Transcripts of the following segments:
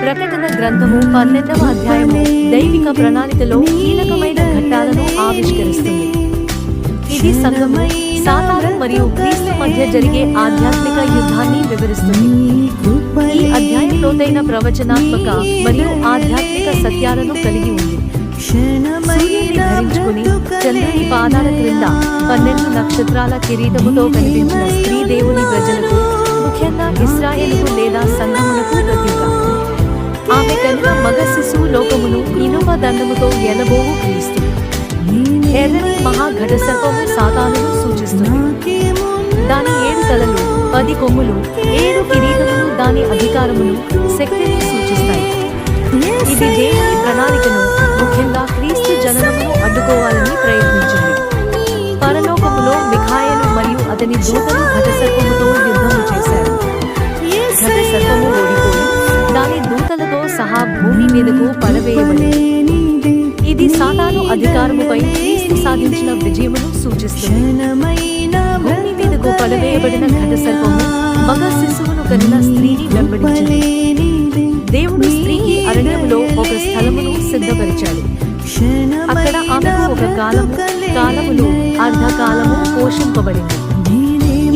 ప్రకటన గ్రంథము 12వ అధ్యాయము దైవిక ప్రణాళికలో కీలకమైన ఘట్టాలను ఆవిష్కరిస్తుంది. ఇది సంఘము, సాతాను మరియు క్రీస్తు మధ్య జరిగే ఆధ్యాత్మిక యుద్ధాన్ని వివరిస్తుంది. ఈ అధ్యాయం లోతైన ప్రవచనాత్మక మరియు ఆధ్యాత్మిక సత్యాలను కలిగి ఉంది. సూర్యుని ధరించుకుని చంద్రుని పాదాల క్రింద 12 నక్షత్రాల కిరీటముతో కనిపించిన స్త్రీ దేవుని ప్రజలకు, ముఖ్యంగా ఇశ్రాయేలుకు లేదా సంఘమునకు ప్రతీక. ఆమె కనుక మగ శిశువు లోకమును ఇనుప దండముతో ఎలబోవు క్రీస్తు. ఎర్రని మహాఘట సర్పము సాతానును సూచిస్తుంది. దాని 7 తలలు, 10 కొమ్ములు, 7 కిరీటములు దాని అధికారమును, శక్తిని సూచిస్తాయి. ఇది దేవుని ప్రణాళికను, ముఖ్యంగా క్రీస్తు జననమును అడ్డుకోవాలని ప్రయత్నించింది. పరలోకములో మిఖాయేలు మరియు అతని దూతలు ఘట సర్పముతో యుద్ధము చేశారు. ఘట సర్పము ఓడిపోయి దాని దూతలతో సహా భూమి మీదకు పడవేయబడింది. ఇది సాతాను అధికారముపై క్రీస్తు సాధించిన విజయమును సూచిస్తుంది. భూమి మీదకు పడవేయబడిన ఘట సర్పము మగ శిశువును కనిన స్త్రీని వెంబడించింది. దేవుడు స్త్రీకి అరణ్యములో ఒక స్థలమును సిద్ధపరిచాడు. అక్కడ ఆమెకు ఒక కాలములు, అర్ధకాలము పోషింపబడింది.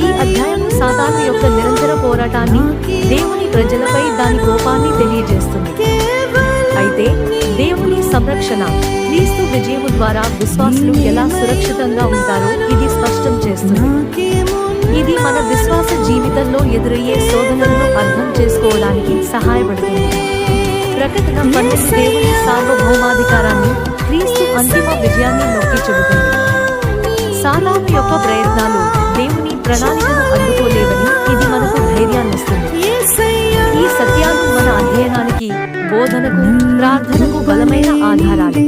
ఈ అధ్యాయం సాతాను యొక్క నిరంతర పోరాటాన్ని, దేవుని ప్రజలపై దాని కోపాన్ని తెలియజేస్తుంది. అయితే దేవుని సంరక్షణ, క్రీస్తు విజయము ద్వారా విశ్వాసులు ఎలా సురక్షితంగా ఉంటారో ఇది స్పష్టం చేస్తుంది. ఇది మన విశ్వాస జీవితంలో ఎదురయ్యే శోధనలను అర్థం చేసుకోవడానికి సహాయపడుతుంది. ప్రకటన 12 దేవుని సార్వభౌమాధికారాన్ని, క్రీస్తు అంతిమ విజయాన్ని నొక్కి చెబుతుంది. సాతాను యొక్క ప్రయత్నాలు దేవుని ప్రణాళికను అడ్డుకోలేవని ఇది మనకు ధైర్యాన్నిస్తుంది. ఈ సత్యాలు మన అధ్యయనానికి, బోధనకు, ప్రార్థనకు బలమైన ఆధారాలు.